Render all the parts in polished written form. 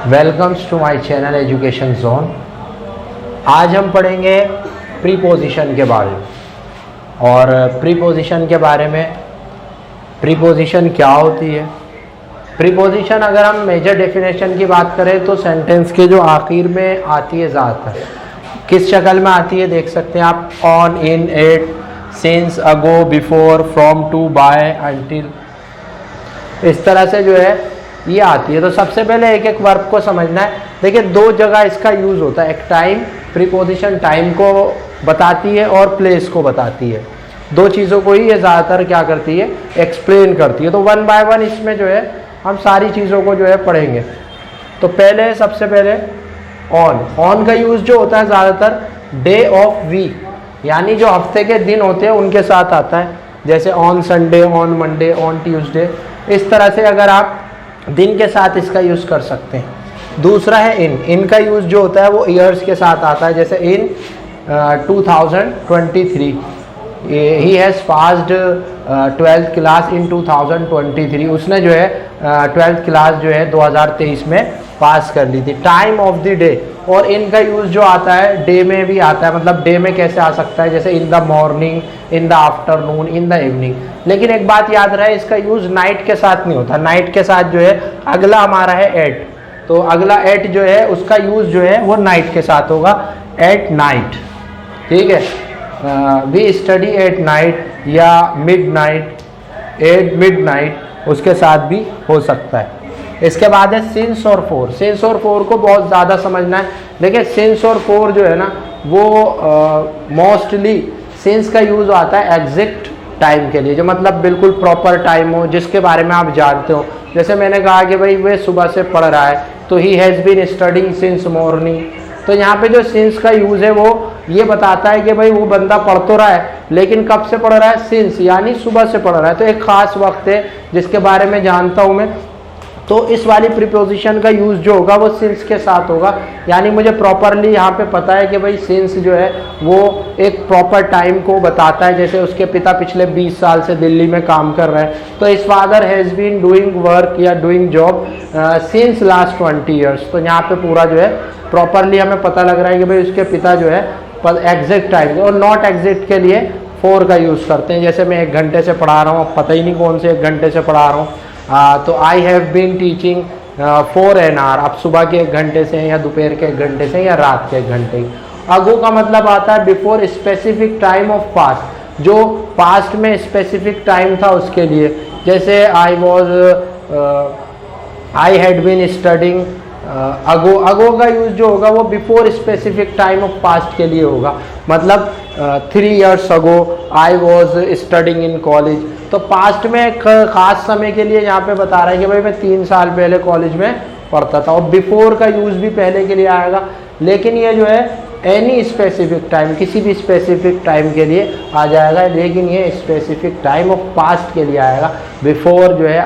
Welcomes to my channel education zone. आज हम पढ़ेंगे प्रीपोजिशन के बारे में। और प्रीपोजिशन के बारे में, प्रीपोजिशन क्या होती है। प्रीपोजिशन अगर हम मेजर डेफिनेशन की बात करें तो सेंटेंस के जो आखिर में आती है ज़्यादातर किस शक्ल में आती है देख सकते हैं आप। On, in, at, since, ago, before, from, to, by, until, इस तरह से जो है ये आती है। तो सबसे पहले एक एक वर्ब को समझना है। देखिए दो जगह इसका यूज़ होता है। एक टाइम, प्रीपोजिशन टाइम को बताती है और प्लेस को बताती है। दो चीज़ों को ही ये ज़्यादातर क्या करती है, एक्सप्लेन करती है। तो वन बाय वन इसमें जो है हम सारी चीज़ों को जो है पढ़ेंगे। तो पहले सबसे पहले ऑन। ऑन का यूज़ जो होता है ज़्यादातर डे ऑफ वीक, यानी जो हफ्ते के दिन होते हैं उनके साथ आता है। जैसे on Sunday, on Monday, on Tuesday, इस तरह से अगर आप दिन के साथ इसका यूज़ कर सकते हैं। दूसरा है इन। इन का यूज़ जो होता है वो ईयर्स के साथ आता है। जैसे इन 2023 he has passed 12th class in 2023। उसने जो है 12th क्लास जो है 2023 में पास कर ली थी। टाइम ऑफ द डे, और इनका यूज़ जो आता है डे में भी आता है। मतलब डे में कैसे आ सकता है, जैसे in the morning, in the afternoon, in the evening. लेकिन एक बात याद रहे, इसका यूज़ नाइट के साथ नहीं होता। नाइट के साथ जो है अगला हमारा है एट, तो अगला एट जो है उसका यूज़ जो है वो नाइट के साथ होगा, एट नाइट। ठीक है, वी स्टडी एट नाइट या mid night, at mid night, उसके साथ भी हो सकता है। इसके बाद है सिंस और फोर। सिंस और फोर को बहुत ज़्यादा समझना है। देखिए सिंस और फोर जो है ना वो मोस्टली सिंस का यूज़ आता है एग्जैक्ट टाइम के लिए, जो मतलब बिल्कुल प्रॉपर टाइम हो, जिसके बारे में आप जानते हो। जैसे मैंने कहा कि भाई वे सुबह से पढ़ रहा है, तो he has been studying since morning. तो यहाँ पे जो सिंस का यूज़ है वो ये बताता है कि भाई वो बंदा पढ़ तो रहा है, लेकिन कब से पढ़ रहा है, सिंस, यानी सुबह से पढ़ रहा है। तो एक ख़ास वक्त है जिसके बारे में जानता हूँ मैं। तो इस वाली प्रीपोजिशन का यूज़ जो होगा वो सिंस के साथ होगा, यानी मुझे प्रॉपरली यहाँ पे पता है कि भाई सिंस जो है वो एक प्रॉपर टाइम को बताता है। जैसे उसके पिता पिछले 20 साल से दिल्ली में काम कर रहे हैं, तो his father has been doing work या doing job since last 20 years. तो यहाँ पे पूरा जो है प्रॉपरली हमें पता लग रहा है कि भाई उसके पिता जो है एग्जैक्ट टाइम। और नॉट एग्जैक्ट के लिए फोर का यूज़ करते हैं। जैसे मैं 1 घंटे से पढ़ा रहा हूँ, पता ही नहीं कौन से 1 घंटे से पढ़ा रहा हूँ, तो I have been teaching for an hour. अब सुबह के 1 घंटे से या दोपहर के 1 घंटे से या रात के 1 घंटे। अगो का मतलब आता है before specific time of past, जो पास्ट में स्पेसिफिक टाइम था उसके लिए। जैसे आई हैड बीन स्टडिंग अगो। अगो का यूज़ जो होगा वो before specific time of past के लिए होगा। मतलब 3 years ago I was studying in college. तो पास्ट में एक ख़ास समय के लिए यहाँ पे बता रहा है कि भाई मैं 3 साल पहले कॉलेज में पढ़ता था। और बिफोर का यूज़ भी पहले के लिए आएगा, लेकिन ये जो है एनी स्पेसिफिक टाइम, किसी भी स्पेसिफिक टाइम के लिए आ जाएगा, लेकिन ये स्पेसिफिक टाइम ऑफ पास्ट के लिए आएगा। बिफोर जो है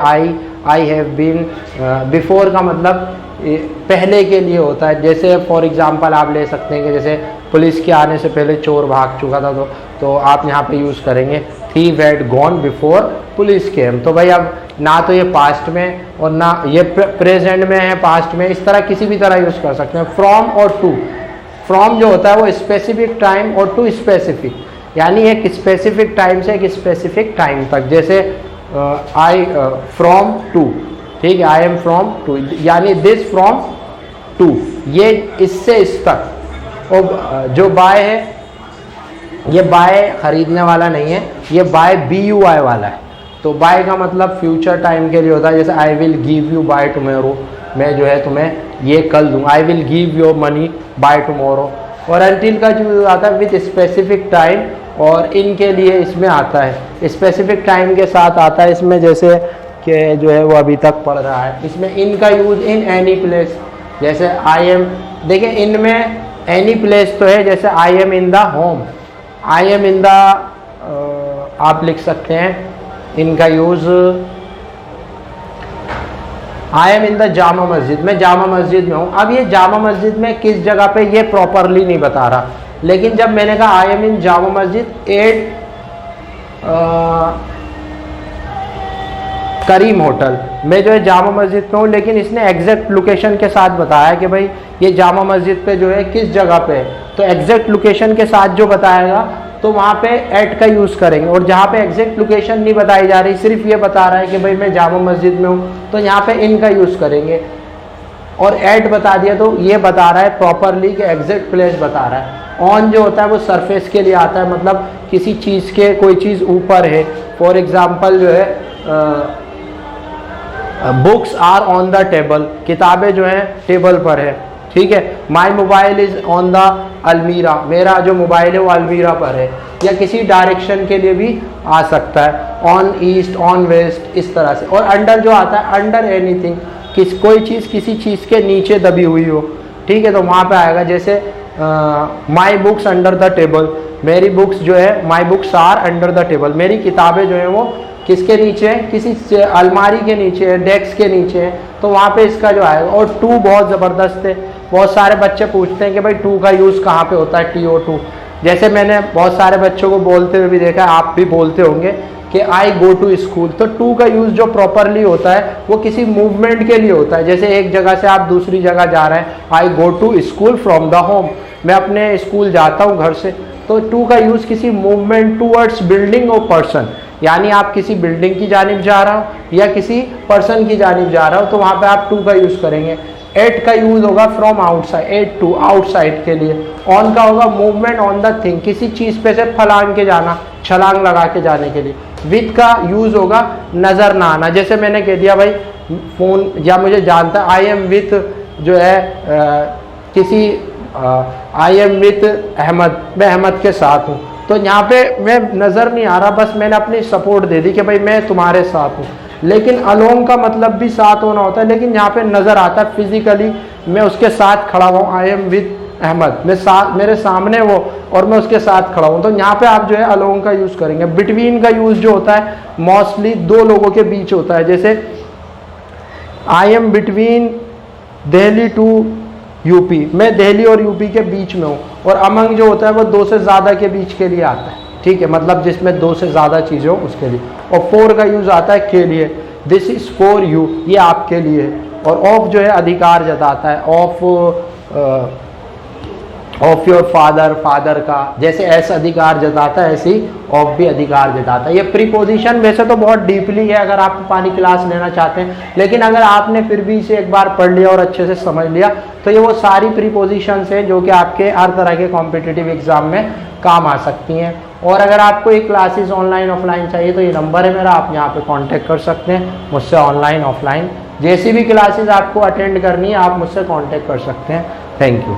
आई हैव बीन, बिफोर का मतलब पहले के लिए होता है। जैसे फॉर एग्जांपल आप ले सकते हैं कि जैसे पुलिस के आने से पहले चोर भाग चुका था, तो आप यहाँ पे यूज़ करेंगे thief had gone before police केम। तो भाई अब ना तो ये पास्ट में और ना ये प्रेजेंट में है, पास्ट में, इस तरह किसी भी तरह यूज़ कर सकते हैं। फ्रॉम और टू। फ्रॉम जो होता है वो स्पेसिफिक टाइम, और टू स्पेसिफिक, यानी एक स्पेसिफिक टाइम से एक स्पेसिफिक टाइम तक। जैसे आई फ्रॉम टू, ठीक है, आई एम फ्रॉम टू, यानी दिस फ्रॉम टू, ये इससे इस तक। और जो बाय है, ये बाय खरीदने वाला नहीं है, ये बाय BUY वाला है। तो बाय का मतलब फ्यूचर टाइम के लिए होता है। जैसे I will give you by tomorrow, मैं जो है तुम्हें ये कल दूंगा, I will give your money by tomorrow. और अंटिल का जो आता है विथ स्पेसिफिक टाइम, और इनके लिए इसमें आता है स्पेसिफिक टाइम के साथ आता है इसमें। जैसे कि जो है वो अभी तक पढ़ रहा है, इसमें इनका यूज़ इन एनी प्लेस। जैसे आई एम, देखिए इनमें एनी प्लेस तो है, जैसे I M in the home, I am in the, आप लिख सकते हैं इनका use I am in the Jama Masjid, मैं जामा मस्जिद में हूँ। अब ये जामा मस्जिद में किस जगह पे ये प्रॉपरली नहीं बता रहा, लेकिन जब मैंने कहा I am in Jama Masjid Karim hotel. मैं जो है जामा मस्जिद पे हूँ, लेकिन इसने एग्जैक्ट लोकेशन के साथ बताया कि भाई ये जामा मस्जिद पे जो है किस जगह पे है, तो एग्जैक्ट लोकेशन के साथ जो बताएगा तो वहाँ पे ऐट का यूज़ करेंगे। और जहाँ पे एग्जैक्ट लोकेशन नहीं बताई जा रही, सिर्फ ये बता रहा है कि भाई मैं जामा मस्जिद में हूँ, तो यहाँ पे इन का यूज़ करेंगे। और ऐट बता दिया तो ये बता रहा है प्रॉपरली कि एग्जैक्ट प्लेस बता रहा है। ऑन जो होता है वो सरफेस के लिए आता है, मतलब किसी चीज़ के, कोई चीज़ ऊपर है। फॉर एग्जाम्पल जो है books are on the table, किताबें जो हैं टेबल पर है, ठीक है। My mobile is on the अलमीरा, मेरा जो मोबाइल है वो अलमीरा पर है। या किसी डायरेक्शन के लिए भी आ सकता है, ऑन ईस्ट, ऑन वेस्ट, इस तरह से। और अंडर जो आता है, अंडर एनीथिंग, कोई चीज़ किसी चीज़ के नीचे दबी हुई हो, ठीक है, तो वहाँ पे आएगा। जैसे my books under the table, मेरी बुक्स जो है, my books are under the table, मेरी किताबें जो है वो किसके नीचे है, किसी अलमारी के नीचे है, डेस्क के नीचे है, तो वहाँ पे इसका जो आएगा। और टू बहुत ज़बरदस्त है, बहुत सारे बच्चे पूछते हैं कि भाई टू का यूज़ कहाँ पे होता है, TO2। जैसे मैंने बहुत सारे बच्चों को बोलते हुए भी देखा है, आप भी बोलते होंगे कि आई गो टू स्कूल, तो टू का यूज़ जो प्रॉपरली होता है वो किसी मूवमेंट के लिए होता है। जैसे एक जगह से आप दूसरी जगह जा रहे हैं, I go to school from the home, मैं अपने स्कूल जाता हूँ घर से, तो टू का यूज़ किसी मूवमेंट टूवर्ड्स बिल्डिंग और पर्सन, यानी आप किसी बिल्डिंग की जानिब जा रहा हो या किसी पर्सन की जानिब जा रहा हो, तो वहाँ पे आप टू का यूज़ करेंगे। एट का यूज़ होगा from outside, at to, outside के लिए। ऑन का होगा मूवमेंट ऑन द थिंग, किसी चीज़ पे से फलांग के जाना, छलांग लगा के जाने के लिए। विथ का यूज़ होगा नज़र ना आना, जैसे मैंने कह दिया भाई फ़ोन या मुझे जानता, आई एम विथ जो है किसी, आई एम विथ अहमद, मैं अहमद के साथ हूँ, तो यहाँ पे मैं नज़र नहीं आ रहा, बस मैंने अपनी सपोर्ट दे दी कि भाई मैं तुम्हारे साथ हूँ। लेकिन अलोंग का मतलब भी साथ होना होता है, लेकिन यहाँ पे नज़र आता है फिजिकली मैं उसके साथ खड़ा हुआ हूँ, आई एम विद अहमद, मैं साथ, मेरे सामने वो और मैं उसके साथ खड़ा हूँ, तो यहाँ पे आप जो है अलोंग का यूज़ करेंगे। बिटवीन का यूज़ जो होता है मोस्टली दो लोगों के बीच होता है, जैसे I am between Delhi to UP, मैं दिल्ली और यूपी के बीच में हूँ। और अमंग जो होता है वो दो से ज़्यादा के बीच के लिए आता है, ठीक है, मतलब जिसमें दो से ज़्यादा चीज़ें हो उसके लिए। और फोर का यूज़ आता है के लिए, दिस इज़ फॉर यू, ये आपके लिए है। और ऑफ जो है अधिकार जताता है, ऑफ योर फादर, फादर का, जैसे ऐसा अधिकार जताता है ऐसे ही ऑफ भी अधिकार जताता है। ये प्रीपोजिशन वैसे तो बहुत डीपली है, अगर आप पानी क्लास लेना चाहते हैं, लेकिन अगर आपने फिर भी इसे एक बार पढ़ लिया और अच्छे से समझ लिया तो ये वो सारी प्रीपोजिशंस हैं जो कि आपके हर तरह के कॉम्पिटिटिव एग्जाम में काम आ सकती हैं। और अगर आपको ये क्लासेस ऑनलाइन ऑफलाइन चाहिए तो ये नंबर है मेरा, आप यहाँ पे कांटेक्ट कर सकते हैं मुझसे, ऑनलाइन ऑफलाइन जैसी भी क्लासेस आपको अटेंड करनी है आप मुझसे कांटेक्ट कर सकते हैं। Thank you.